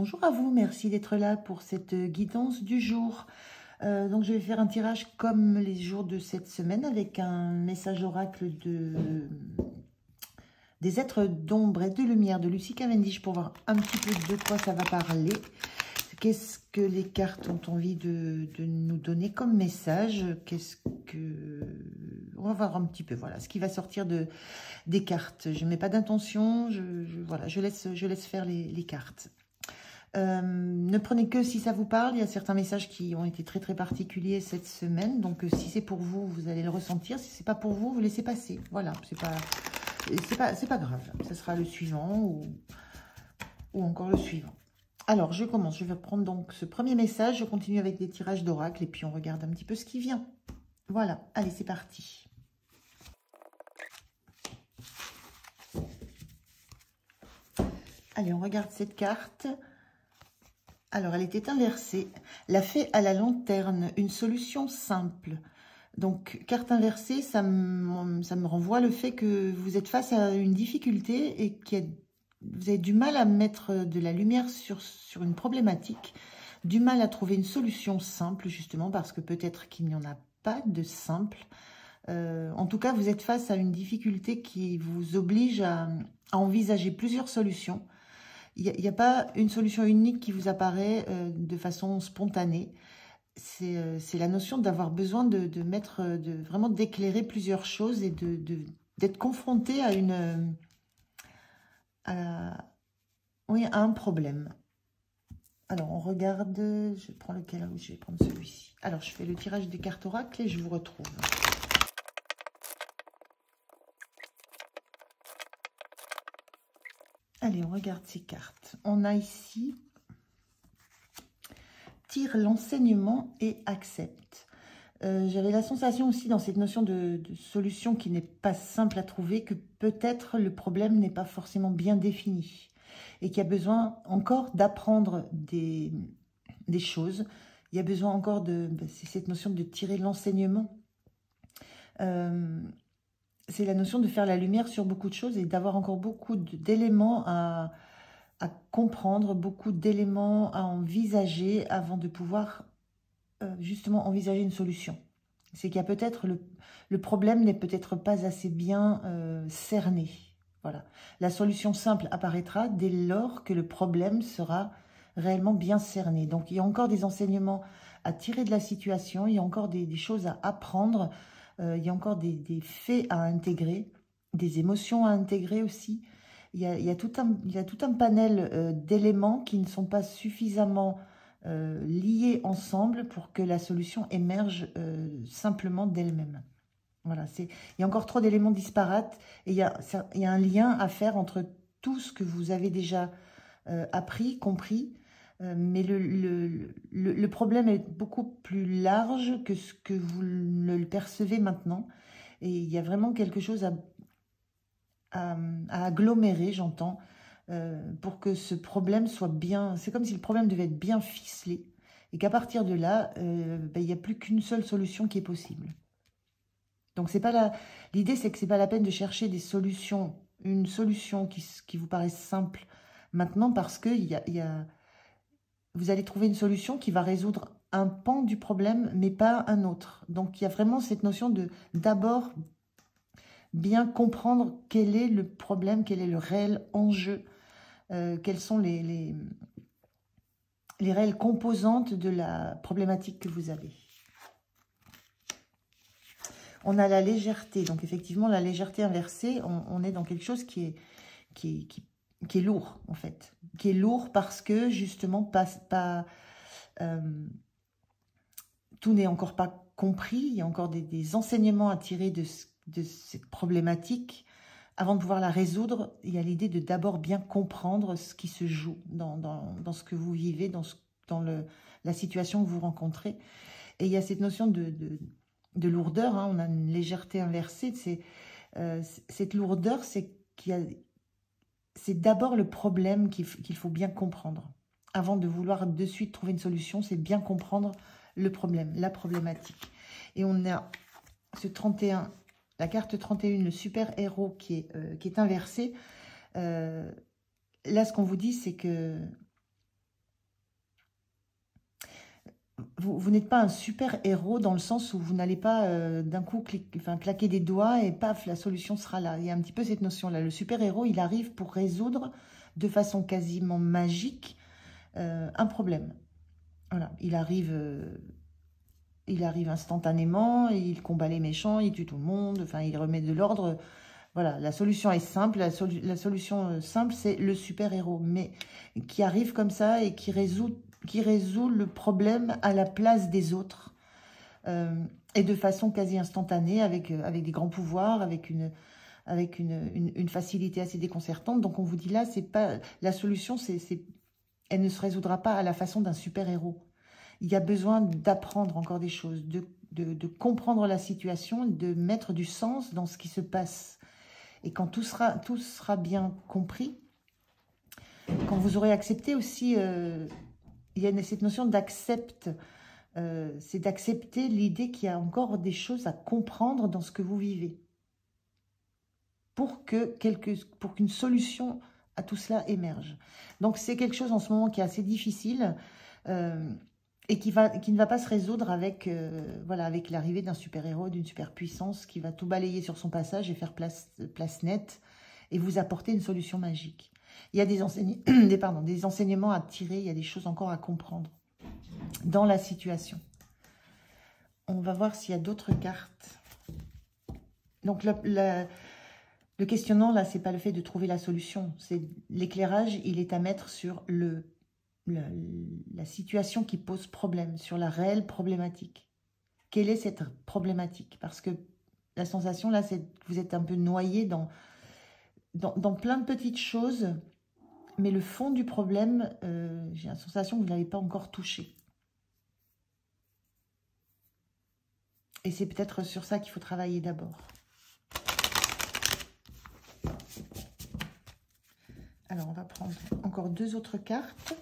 Bonjour à vous, merci d'être là pour cette guidance du jour. Donc je vais faire un tirage comme les jours de cette semaine avec un message oracle des êtres d'ombre et de lumière de Lucie Cavendish pour voir un petit peu de quoi ça va parler. Qu'est-ce que les cartes ont envie de nous donner comme message? On va voir un petit peu, voilà, ce qui va sortir des cartes. Je ne mets pas d'intention, voilà, je laisse faire les cartes. Ne prenez que si ça vous parle. Il y a certains messages qui ont été très particuliers cette semaine. Donc si c'est pour vous, vous allez le ressentir. Si c'est pas pour vous, vous laissez passer. Voilà, c'est pas grave. Ce sera le suivant ou encore le suivant. Alors je commence. Je vais prendre donc ce premier message. Je continue avec des tirages d'oracle et puis on regarde un petit peu ce qui vient. Voilà, allez, c'est parti. Allez, on regarde cette carte. Alors, elle était inversée. La fée à la lanterne, une solution simple. Donc, carte inversée, ça me renvoie le fait que vous êtes face à une difficulté et que vous avez du mal à mettre de la lumière sur une problématique, du mal à trouver une solution simple, justement, parce que peut-être qu'il n'y en a pas de simple. En tout cas, vous êtes face à une difficulté qui vous oblige à envisager plusieurs solutions. Il n'y a pas une solution unique qui vous apparaît de façon spontanée. C'est la notion d'avoir besoin vraiment d'éclairer plusieurs choses et d'être confronté oui, à un problème. Alors, on regarde, je prends lequel? Oui, je vais prendre celui-ci. Alors, je fais le tirage des cartes oracles et je vous retrouve. Allez, on regarde ces cartes. On a ici tire l'enseignement et accepte. J'avais la sensation aussi dans cette notion de solution qui n'est pas simple à trouver que peut-être le problème n'est pas forcément bien défini et qu'il y a besoin encore d'apprendre des choses. Il y a besoin encore c'est cette notion de tirer l'enseignement. C'est la notion de faire la lumière sur beaucoup de choses et d'avoir encore beaucoup d'éléments à comprendre, beaucoup d'éléments à envisager avant de pouvoir justement envisager une solution. C'est qu'il y a peut-être le problème n'est peut-être pas assez bien cerné. Voilà. La solution simple apparaîtra dès lors que le problème sera réellement bien cerné. Donc il y a encore des enseignements à tirer de la situation, il y a encore des choses à apprendre, il y a encore des faits à intégrer, des émotions à intégrer aussi. Il y a tout un panel d'éléments qui ne sont pas suffisamment liés ensemble pour que la solution émerge simplement d'elle-même. Voilà, il y a encore trop d'éléments disparates et il y a un lien à faire entre tout ce que vous avez déjà appris, compris, mais le problème est beaucoup plus large que ce que vous le percevez maintenant. Et il y a vraiment quelque chose à agglomérer, j'entends, pour que ce problème soit bien... C'est comme si le problème devait être bien ficelé et qu'à partir de là, il n'y a plus qu'une seule solution qui est possible. Donc, c'est pas l'idée, c'est que c'est pas la peine de chercher des solutions, une solution qui vous paraisse simple maintenant parce que vous allez trouver une solution qui va résoudre un pan du problème, mais pas un autre. Donc, il y a vraiment cette notion de d'abord bien comprendre quel est le problème, quel est le réel enjeu, quelles sont les réelles composantes de la problématique que vous avez. On a la légèreté, donc effectivement la légèreté inversée, on est dans quelque chose qui est lourd en fait, qui est lourd parce que justement tout n'est encore pas compris, il y a encore des enseignements à tirer de cette problématique. Avant de pouvoir la résoudre, il y a l'idée de d'abord bien comprendre ce qui se joue dans ce que vous vivez, dans la situation que vous rencontrez. Et il y a cette notion de lourdeur, hein, on a une légèreté inversée. Cette lourdeur, c'est d'abord le problème qu'il faut bien comprendre. Avant de vouloir de suite trouver une solution, c'est bien comprendre le problème, la problématique. Et on a ce 31... La carte 31, le super-héros qui est inversé. Là, ce qu'on vous dit, c'est que vous n'êtes pas un super héros dans le sens où vous n'allez pas d'un coup claquer des doigts et paf, la solution sera là. Il y a un petit peu cette notion-là. Le super héros, il arrive pour résoudre de façon quasiment magique un problème. Voilà, il arrive instantanément, il combat les méchants, il tue tout le monde, enfin, il remet de l'ordre. Voilà, la solution est simple. La solution simple, c'est le super-héros, mais qui arrive comme ça et qui résout le problème à la place des autres et de façon quasi instantanée, avec des grands pouvoirs, avec une facilité assez déconcertante. Donc, on vous dit là, c'est pas la solution, elle ne se résoudra pas à la façon d'un super-héros. Il y a besoin d'apprendre encore des choses, de comprendre la situation, de mettre du sens dans ce qui se passe. Et quand tout sera bien compris, quand vous aurez accepté aussi, il y a cette notion d'accepte, c'est d'accepter l'idée qu'il y a encore des choses à comprendre dans ce que vous vivez, pour qu'une solution à tout cela émerge. Donc c'est quelque chose en ce moment qui est assez difficile, et qui ne va pas se résoudre avec, avec l'arrivée d'un super-héros, d'une super-puissance qui va tout balayer sur son passage et faire place nette et vous apporter une solution magique. Il y a des enseignements à tirer, il y a des choses encore à comprendre dans la situation. On va voir s'il y a d'autres cartes. Donc le questionnement, là, c'est pas le fait de trouver la solution. C'est l'éclairage, il est à mettre sur la situation qui pose problème, sur la réelle problématique. Quelle est cette problématique? Parce que la sensation, là, c'est que vous êtes un peu noyé dans plein de petites choses, mais le fond du problème, j'ai la sensation que vous ne l'avez pas encore touché. Et c'est peut-être sur ça qu'il faut travailler d'abord. Alors, on va prendre encore 2 autres cartes.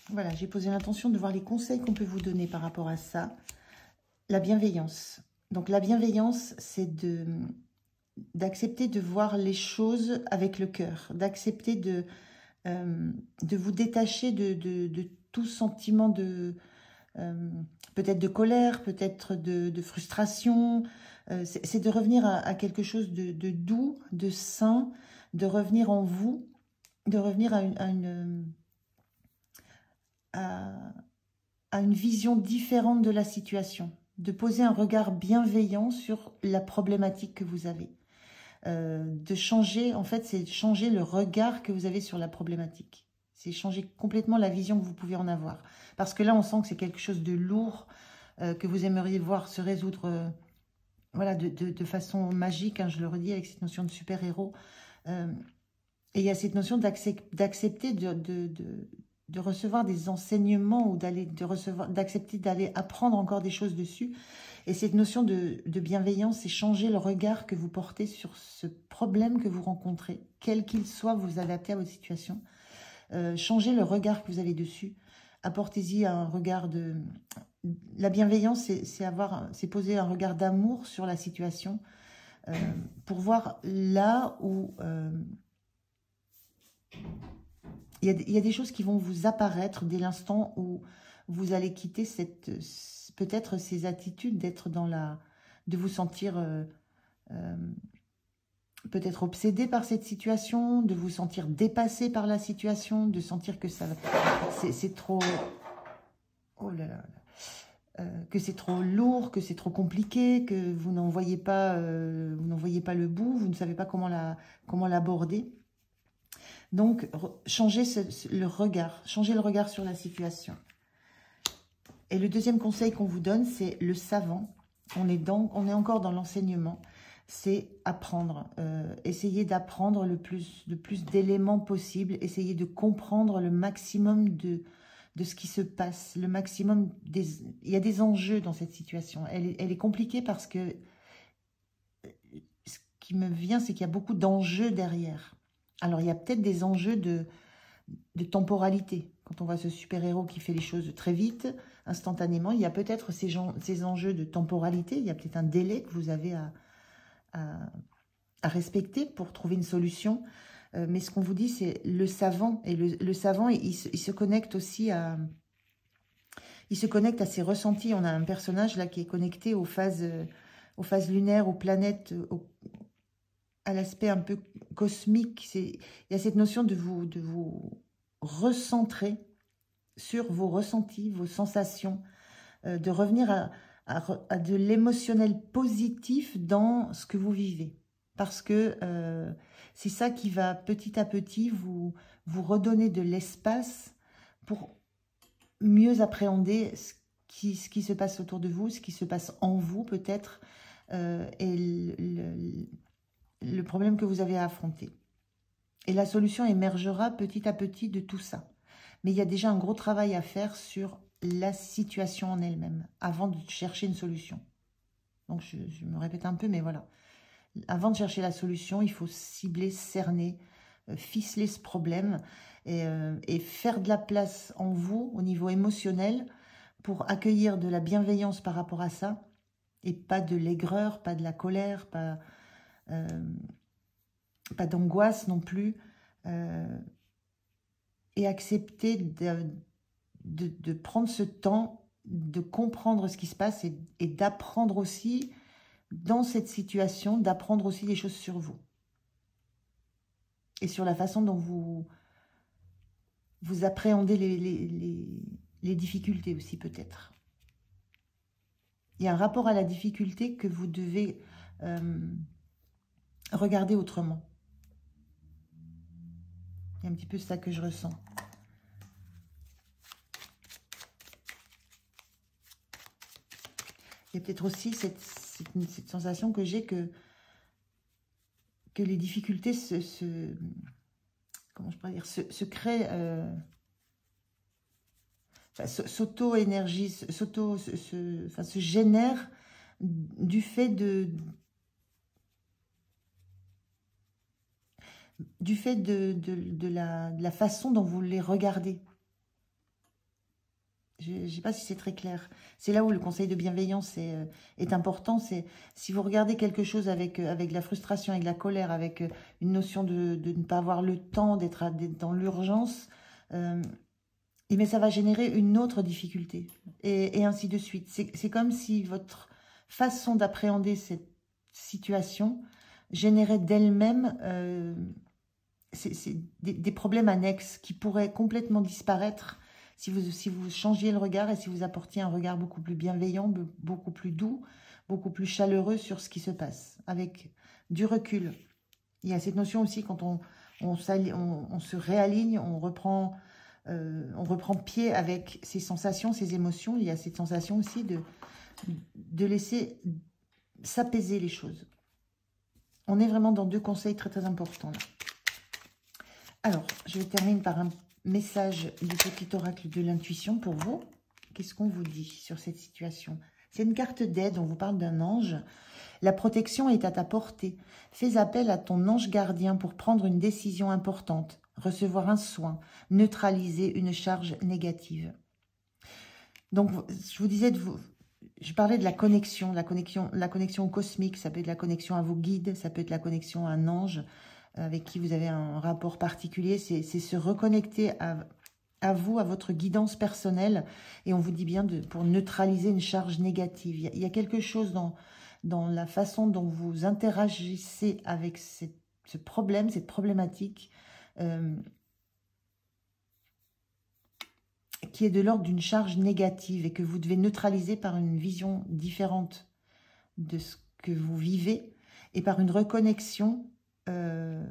Voilà, j'ai posé l'intention de voir les conseils qu'on peut vous donner par rapport à ça. La bienveillance. Donc, la bienveillance, c'est d'accepter de voir les choses avec le cœur, d'accepter de vous détacher de tout sentiment peut-être de colère, peut-être de frustration. C'est de revenir à quelque chose de doux, de sain, de revenir en vous, de revenir à une vision différente de la situation, de poser un regard bienveillant sur la problématique que vous avez. De changer, en fait, c'est changer le regard que vous avez sur la problématique. C'est changer complètement la vision que vous pouvez en avoir. Parce que là, on sent que c'est quelque chose de lourd, que vous aimeriez voir se résoudre voilà, de façon magique, hein, je le redis, avec cette notion de super-héros. Et il y a cette notion d'accepter de recevoir des enseignements ou d'accepter d'aller apprendre encore des choses dessus. Et cette notion de bienveillance, c'est changer le regard que vous portez sur ce problème que vous rencontrez, quel qu'il soit, vous adaptez à votre situation. Changez le regard que vous avez dessus. Apportez-y un regard de... La bienveillance, c'est poser un regard d'amour sur la situation pour voir là où... Il y a des choses qui vont vous apparaître dès l'instant où vous allez quitter peut-être ces attitudes de vous sentir peut-être obsédé par cette situation, de vous sentir dépassé par la situation, de sentir que c'est trop... Oh là là, que c'est trop lourd, que c'est trop compliqué, que vous n'en voyez pas le bout, vous ne savez pas comment l'aborder. Donc, changez le regard sur la situation. Et le deuxième conseil qu'on vous donne, c'est le savant. On est encore dans l'enseignement. C'est apprendre. Essayer d'apprendre le plus d'éléments possible. Essayer de comprendre le maximum de ce qui se passe. Le maximum il y a des enjeux dans cette situation. Elle est compliquée parce que ce qui me vient, c'est qu'il y a beaucoup d'enjeux derrière. Alors, il y a peut-être des enjeux de temporalité. Quand on voit ce super-héros qui fait les choses très vite, instantanément, il y a peut-être ces enjeux de temporalité. Il y a peut-être un délai que vous avez à respecter pour trouver une solution. Mais ce qu'on vous dit, c'est le savant. Et le savant, il se connecte aussi à... Il se connecte à ses ressentis. On a un personnage là qui est connecté aux phases lunaires, aux planètes, à l'aspect un peu cosmique. Il y a cette notion de vous recentrer sur vos ressentis, vos sensations, de revenir à de l'émotionnel positif dans ce que vous vivez. Parce que c'est ça qui va petit à petit vous redonner de l'espace pour mieux appréhender ce qui se passe autour de vous, ce qui se passe en vous peut-être, et le problème que vous avez à affronter. Et la solution émergera petit à petit de tout ça. Mais il y a déjà un gros travail à faire sur la situation en elle-même, avant de chercher une solution. Donc je me répète un peu, mais voilà. Avant de chercher la solution, il faut cibler, cerner, ficeler ce problème et faire de la place en vous, au niveau émotionnel, pour accueillir de la bienveillance par rapport à ça, et pas de l'aigreur, pas de la colère, pas d'angoisse non plus, et accepter de prendre ce temps, de comprendre ce qui se passe et d'apprendre aussi, dans cette situation, d'apprendre aussi des choses sur vous. Et sur la façon dont vous appréhendez les difficultés aussi peut-être. Il y a un rapport à la difficulté que vous devez regarder autrement. Il y a un petit peu ça que je ressens. Il y a peut-être aussi cette sensation que j'ai que les difficultés comment je pourrais dire, se créent, s'auto-énergisent, se génèrent du fait de la façon dont vous les regardez. Je ne sais pas si c'est très clair. C'est là où le conseil de bienveillance est important. C'est si vous regardez quelque chose avec la frustration, avec la colère, avec une notion de ne pas avoir le temps, d'être dans l'urgence, mais ça va générer une autre difficulté. Et ainsi de suite. C'est comme si votre façon d'appréhender cette situation générait d'elle-même des problèmes annexes qui pourraient complètement disparaître si vous changiez le regard et si vous apportiez un regard beaucoup plus bienveillant, beaucoup plus doux, beaucoup plus chaleureux sur ce qui se passe, avec du recul. Il y a cette notion aussi, quand on se réaligne, on reprend pied avec ses sensations, ses émotions. Il y a cette sensation aussi de laisser s'apaiser les choses. On est vraiment dans deux conseils très très importants là. Alors, je termine par un message du petit oracle de l'intuition pour vous. Qu'est-ce qu'on vous dit sur cette situation? C'est une carte d'aide, on vous parle d'un ange. La protection est à ta portée. Fais appel à ton ange gardien pour prendre une décision importante, recevoir un soin, neutraliser une charge négative. Donc, je vous disais, je parlais de la connexion cosmique, ça peut être la connexion à vos guides, ça peut être la connexion à un ange, avec qui vous avez un rapport particulier, c'est se reconnecter à vous, à votre guidance personnelle, et on vous dit bien pour neutraliser une charge négative. Il y a quelque chose dans la façon dont vous interagissez avec ce problème, cette problématique, qui est de l'ordre d'une charge négative et que vous devez neutraliser par une vision différente de ce que vous vivez et par une reconnexion en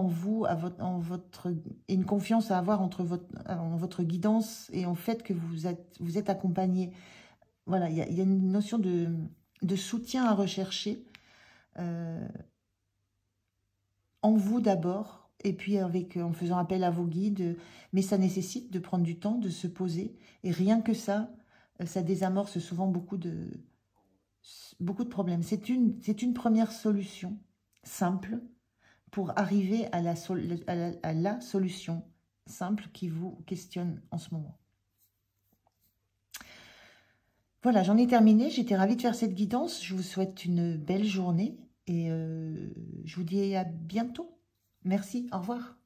vous, et une confiance à avoir en votre guidance et en fait que vous êtes accompagné. Voilà, il y a une notion de soutien à rechercher en vous d'abord, et puis en faisant appel à vos guides, mais ça nécessite de prendre du temps, de se poser, et rien que ça désamorce souvent beaucoup de problèmes. C'est une première solution simple pour arriver à la solution simple qui vous questionne en ce moment. Voilà, j'en ai terminé. J'étais ravie de faire cette guidance. Je vous souhaite une belle journée Et je vous dis à bientôt. Merci, au revoir.